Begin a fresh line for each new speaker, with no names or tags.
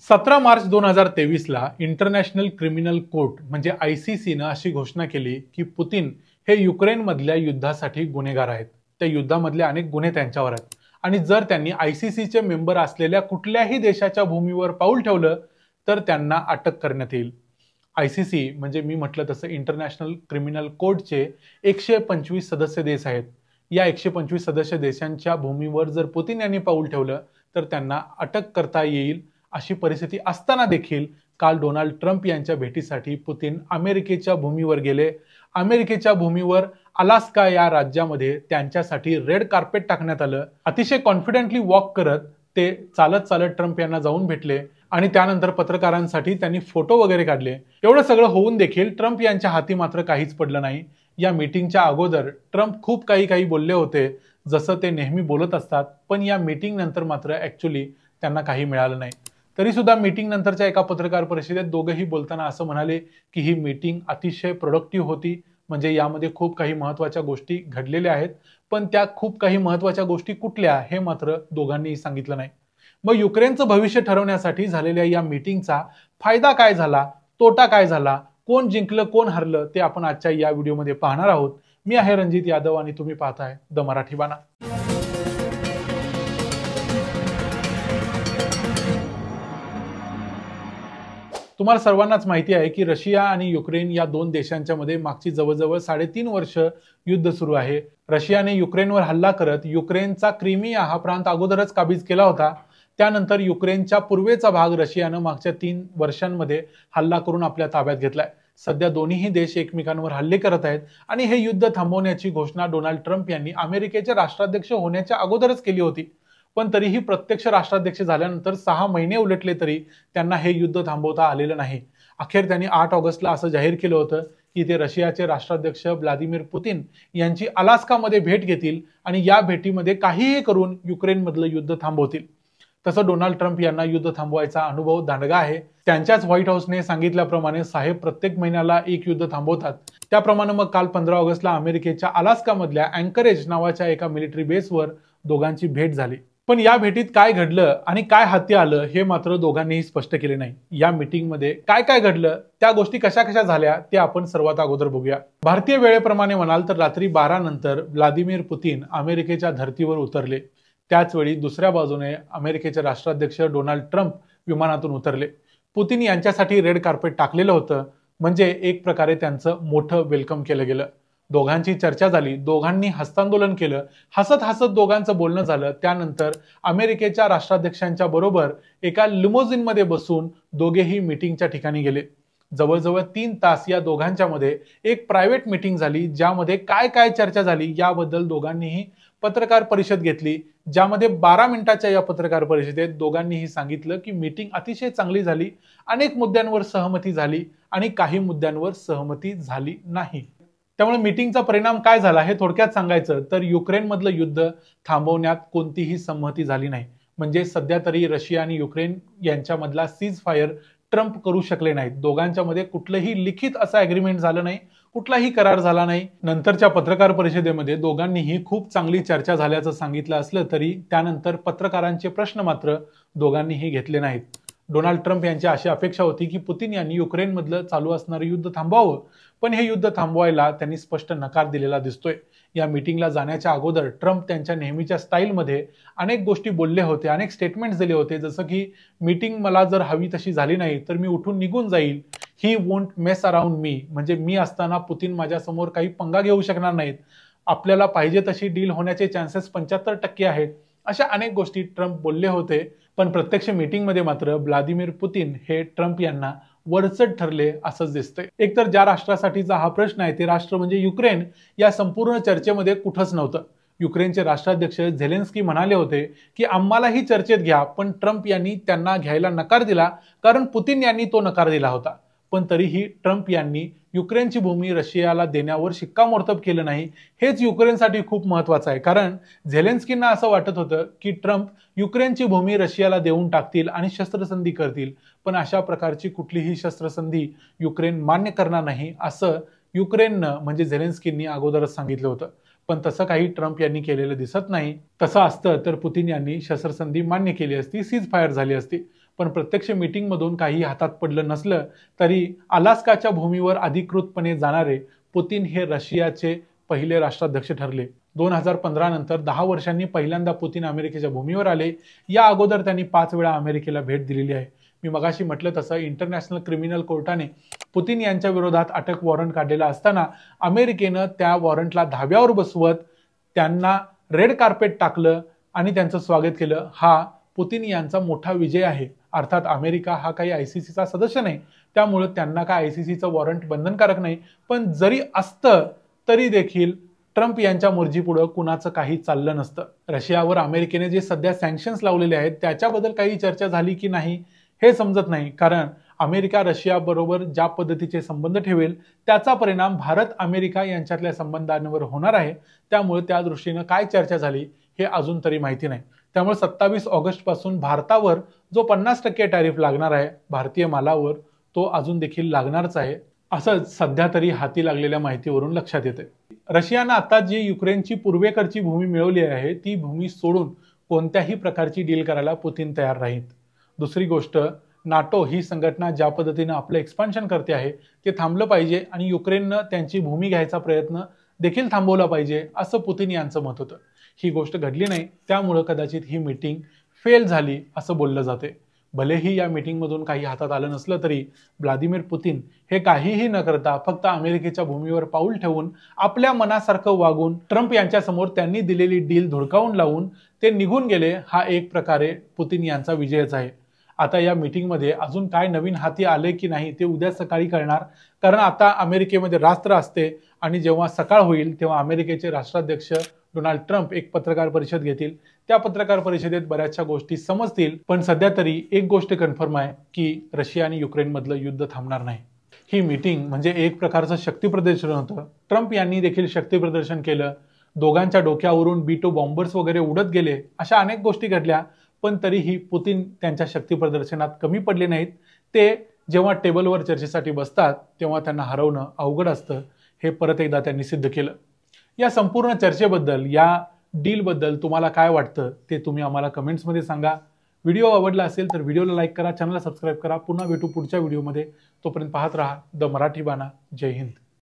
17 मार्च 2023 ला international criminal court म्हणजे ICCनं अशी घोषणा केली की पुतिन हे युक्रेनमधल्या युद्धासाठी गुन्हेगार आहेत. त्या युद्धामधले अनेक गुन्हे त्यांच्यावर आहेत आणि जर त्यांनी ICCचे मेंबर असलेल्या कुठल्याही देशाच्या भूमीवर पाऊल ठेवलं तर त्यांना अटक करण्यात येईल. ICC म्हणजे मी म्हटलं तसं इंटरनॅशनल क्रिमिनल कोर्टचे 125 सदस्य देश आहेत. या 125 सदस्य देशांच्या भूमीवर जर पुतिन यांनी पाऊल ठेवलं तर त्यांना अटक करता येईल. अशी परिस्थिती असताना देखील काल डोनाल्ड ट्रम्प यांच्या भेटीसाठी पुतिन अमेरिकेच्या भूमीवर गेले. अमेरिकेच्या भूमीवर अलास्का या राज्यामध्ये त्यांच्यासाठी रेड कार्पेट टाकण्यात आलं. अतिशय कॉन्फिडेंटली वॉक करत ते चालत चालत ट्रम्प यांना जाऊन भेटले आणि त्यानंतर पत्रकारांसाठी त्यांनी फोटो वगैरे काढले. एवढं सगळं होऊन देखील ट्रम्प यांच्या हाती मात्र काहीच पडलं नाही. या मीटिंगच्या अगोदर ट्रम्प खूप काही बोलले होते, जसं ते नेहमी बोलत असतात, पण या मीटिंग नंतर मात्र ऍक्च्युली त्यांना काही मिळालं नाही. तरी सुद्धा मीटिंग नंतरच्या एका पत्रकार परिषदेत दोघेही बोलताना असं म्हणाले की ही मीटिंग अतिशय प्रोडक्टिव्ह होती, म्हणजे यामध्ये खूप काही महत्त्वाच्या गोष्टी घडलेल्या आहेत, पण त्या खूप काही महत्त्वाच्या गोष्टी कुठल्या हे मात्र दोघांनीही सांगितलं नाही. मग युक्रेनचं भविष्य ठरवण्यासाठी झालेल्या या मीटिंगचा फायदा काय झाला, तोटा काय झाला, कोण जिंकलं कोण हरलं ते आपण आजच्या या व्हिडिओमध्ये पाहणार आहोत. मी आहे रणजित यादव आणि तुम्ही पाहताय द मराठी बाणा. तुम्हाला सर्वांनाच माहिती आहे की रशिया आणि युक्रेन या दोन देशांच्या मध्ये मागची जवळजवळ 3.5 वर्ष युद्ध सुरू आहे. रशियाने युक्रेनवर हल्ला करत युक्रेनचा क्रिमिया हा प्रांत अगोदरच काबीज केला होता. त्यानंतर युक्रेनच्या पूर्वेचा भाग रशियानं मागच्या 3 वर्षांमध्ये हल्ला करून आपल्या ताब्यात घेतलाय. सध्या दोन्ही देश एकमेकांवर हल्ले करत आहेत आणि हे युद्ध थांबवण्याची घोषणा डोनाल्ड ट्रम्प यांनी अमेरिकेचे राष्ट्राध्यक्ष होण्याच्या अगोदरच केली होती. पण तरीही प्रत्यक्ष राष्ट्राध्यक्ष झाल्यानंतर 6 महिने उलटले तरी त्यांना हे युद्ध थांबवता आलेलं नाही. अखेर त्यांनी 8 ऑगस्टला असं जाहीर केलं होतं की ते रशियाचे राष्ट्राध्यक्ष व्लादिमीर पुतिन यांची अलास्कामध्ये भेट घेतील आणि या भेटीमध्ये काहीही करून युक्रेनमधलं युद्ध थांबवतील. तसं डोनाल्ड ट्रम्प यांना युद्ध थांबवायचा अनुभव दांडगा आहे. त्यांच्याच व्हाईट हाऊसने सांगितल्याप्रमाणे साहेब प्रत्येक महिन्याला एक युद्ध थांबवतात. त्याप्रमाणे मग काल 15 ऑगस्टला अमेरिकेच्या अलास्कामधल्या अँकरेज नावाच्या एका मिलिटरी बेसवर दोघांची भेट झाली. पण या भेटीत काय घडलं आणि काय हाती आलं हे मात्र दोघांनीही स्पष्ट केले नाही. या मीटिंगमध्ये काय काय घडलं, त्या गोष्टी कशा कशा झाल्या ते आपण सर्वात अगोदर बघूया. भारतीय वेळेप्रमाणे म्हणाल तर रात्री 12 नंतर व्लादिमीर पुतिन अमेरिकेच्या धर्तीवर उतरले. त्याचवेळी दुसऱ्या बाजूने अमेरिकेचे राष्ट्राध्यक्ष डोनाल्ड ट्रम्प विमानातून उतरले. पुतिन यांच्यासाठी रेड कार्पेट टाकलेलं होतं, म्हणजे एक प्रकारे त्यांचं मोठं वेलकम केलं गेलं. दोघांची चर्चा झाली, दोघांनी हस्तांदोलन केलं, हसत हसत दोघांचं बोलणं झालं. त्यानंतर अमेरिकेच्या राष्ट्राध्यक्षांच्या बरोबर एका लिमोझिनमध्ये बसून दोघेही मीटिंगच्या ठिकाणी गेले. जवळजवळ 3 तास या दोघांच्या मध्ये एक प्रायव्हेट मीटिंग झाली, ज्यामध्ये काय काय चर्चा झाली याबद्दल दोघांनीही पत्रकार परिषद घेतली. ज्यामध्ये 12 मिनिटाच्या या पत्रकार परिषदेत दोघांनीही सांगितलं की मीटिंग अतिशय चांगली झाली, अनेक मुद्द्यांवर सहमती झाली आणि काही मुद्द्यांवर सहमती झाली नाही. त्यामुळे मीटिंगचा परिणाम काय झाला हे थोडक्यात सांगायचं तर युक्रेनमधलं युद्ध थांबवण्यात कोणतीही संमती झाली नाही. म्हणजे सध्या तरी रशिया आणि युक्रेन यांच्यामधला सीज फायर ट्रम्प करू शकले नाहीत. दोघांच्या मध्ये कुठलंही लिखित असं अग्रीमेंट झालं नाही, कुठलाही करार झाला नाही. नंतरच्या पत्रकार परिषदेमध्ये दोघांनीही खूप चांगली चर्चा झाल्याचं सांगितलं असलं तरी त्यानंतर पत्रकारांचे प्रश्न मात्र दोघांनीही घेतले नाहीत. डोनाल्ड ट्रम्प यांची अशी अपेक्षा होती की पुतिन यांनी युक्रेनमधलं चालू असणारं युद्ध थांबवावं, पण हे युद्ध थांबवायला त्यांनी स्पष्ट नकार दिलेला दिसतोय. या मीटिंगला जाण्याच्या अगोदर ट्रम्प त्यांच्या नेहमीच्या स्टाईलमध्ये अनेक गोष्टी बोलले होते, अनेक स्टेटमेंट्स दिले होते, जसं की मीटिंग मला जर हवी तशी झाली नाही तर मी उठून निघून जाईल. He won't mess around me, म्हणजे मी असताना पुतिन माझ्यासमोर काही पंगा घेऊ शकणार नाहीत. आपल्याला पाहिजे तशी डील होण्याचे चान्सेस 75% आहेत. अशा अनेक गोष्टी ट्रम्प बोलले होते. पण प्रत्यक्ष मीटिंगमध्ये मात्र व्लादिमीर पुतिन हे ट्रम्प यांना वरचढ ठरले असंच दिसतंय. एकतर ज्या राष्ट्रासाठीचा हा प्रश्न आहे ते राष्ट्र म्हणजे युक्रेन या संपूर्ण चर्चेमध्ये कुठंच नव्हतं. युक्रेनचे राष्ट्राध्यक्ष झेलेन्स्की म्हणाले होते की आम्हालाही चर्चेत घ्या, पण ट्रम्प यांनी त्यांना घ्यायला नकार दिला कारण पुतिन यांनी तो नकार दिला होता. पण तरीही ट्रम्प यांनी युक्रेनची भूमी रशियाला देण्यावर शिक्कामोर्तब केलं नाही. हेच युक्रेनसाठी खूप महत्वाचं आहे, कारण झेलेन्स्कींना असं वाटत होतं की ट्रम्प युक्रेनची भूमी रशियाला देऊन टाकतील आणि शस्त्रसंधी करतील. पण अशा प्रकारची कुठलीही शस्त्रसंधी युक्रेन मान्य करणार नाही असं युक्रेननं म्हणजे झेलेन्स्कींनी अगोदरच सांगितलं होतं. पण तसं काही ट्रम्प यांनी केलेलं दिसत नाही. तसं असतं तर पुतिन यांनी शस्त्रसंधी मान्य केली असती, सीज फायर झाली असती. पण प्रत्यक्ष मीटिंगमधून काही हातात पडलं नसलं तरी अलास्काच्या भूमीवर अधिकृतपणे जाणारे पुतिन हे रशियाचे पहिले राष्ट्राध्यक्ष ठरले. 2015 नंतर 10 वर्षांनी पहिल्यांदा पुतिन अमेरिकेच्या भूमीवर आले. या अगोदर त्यांनी 5 वेळा अमेरिकेला भेट दिलेली आहे. मी मगाशी म्हटलं तसं इंटरनॅशनल क्रिमिनल कोर्टाने पुतिन यांच्या विरोधात अटक वॉरंट काढलेला असताना अमेरिकेनं त्या वॉरंटला धाब्यावर बसवत त्यांना रेड कार्पेट टाकलं आणि त्यांचं स्वागत केलं. हा पुतिन यांचा मोठा विजय आहे. अर्थात अमेरिका हा काही ICCचा सदस्य नाही, त्यामुळे त्यांना काय ICCचं वॉरंट बंधनकारक नाही. पण जरी असतं तरी देखील ट्रम्प यांच्या मर्जीपुढं कुणाचं काही चाललं नसतं. रशियावर अमेरिकेने जे सध्या सँक्शन्स लावलेले आहेत त्याच्याबद्दल काही चर्चा झाली की नाही हे समजत नाही, कारण अमेरिका रशियाबरोबर ज्या पद्धतीचे संबंध ठेवेल त्याचा परिणाम भारत अमेरिका यांच्यातल्या संबंधांवर होणार आहे. त्यामुळे त्या दृष्टीनं काय चर्चा झाली हे अजून तरी माहिती नाही. त्यामुळे 27 ऑगस्ट पासून भारतावर जो 50% टॅरिफ लागणार आहे भारतीय मालावर तो अजून देखील लागणारच आहे, असं सध्या तरी हाती लागलेल्या माहितीवरून लक्षात येते. रशियानं आता जी युक्रेनची पूर्वेकडची भूमी मिळवली आहे ती भूमी सोडून कोणत्याही प्रकारची डील करायला पुतिन तयार नाहीत. दुसरी गोष्ट, नाटो ही संघटना ज्या पद्धतीनं आपलं एक्सपान्शन करते आहे ते थांबलं पाहिजे आणि युक्रेननं त्यांची भूमी घ्यायचा प्रयत्न देखील थांबवला पाहिजे असं पुतिन यांचं मत होतं. ही गोष्ट घडली नाही, त्यामुळं कदाचित ही मीटिंग फेल झाली असं बोललं जाते. भलेही या मीटिंगमधून काही हातात आलं नसलं तरी व्लादिमीर पुतिन हे काहीही न करता फक्त अमेरिकेच्या भूमीवर पाऊल ठेवून आपल्या मनासारखं वागून ट्रम्प यांच्यासमोर त्यांनी दिलेली डील धुडकावून लावून ते निघून गेले. हा एक प्रकारे पुतिन यांचा विजयच आहे. आता या मीटिंगमध्ये अजून काय नवीन हाती आले की नाही ते उद्या सकाळी कळणार, कारण आता अमेरिकेमध्ये रात्र असते आणि जेव्हा सकाळ होईल तेव्हा अमेरिकेचे राष्ट्राध्यक्ष डोनाल्ड ट्रम्प एक पत्रकार परिषद घेतील. त्या पत्रकार परिषदेत बऱ्याचशा गोष्टी समजतील. पण सध्या तरी एक गोष्ट कन्फर्म आहे की रशिया आणि युक्रेन मधलं युद्ध थांबणार नाही. ही मीटिंग म्हणजे एक प्रकारचं शक्ती प्रदर्शन होतं. ट्रम्प यांनी देखील शक्ती प्रदर्शन केलं. दोघांच्या डोक्यावरून B-2 बॉम्बर्स वगैरे उडत गेले. अशा अनेक गोष्टी घडल्या, पण तरीही पुतिन त्यांच्या शक्ती प्रदर्शनात कमी पडले नाहीत. ते जेव्हा टेबलवर चर्चेसाठी बसतात तेव्हा त्यांना हरवणं अवघड असतं, हे परत एकदा त्यांनी सिद्ध केलं. या संपूर्ण चर्चेबद्दल, या डीलबद्दल तुम्हाला काय वाटतं ते तुम्ही आम्हाला कमेंट्समध्ये सांगा. व्हिडिओ आवडला असेल तर व्हिडिओला लाईक करा, चॅनलला सबस्क्राईब करा. पुन्हा भेटू पुढच्या व्हिडिओमध्ये. तोपर्यंत पाहत राहा द मराठी बाणा. जय हिंद.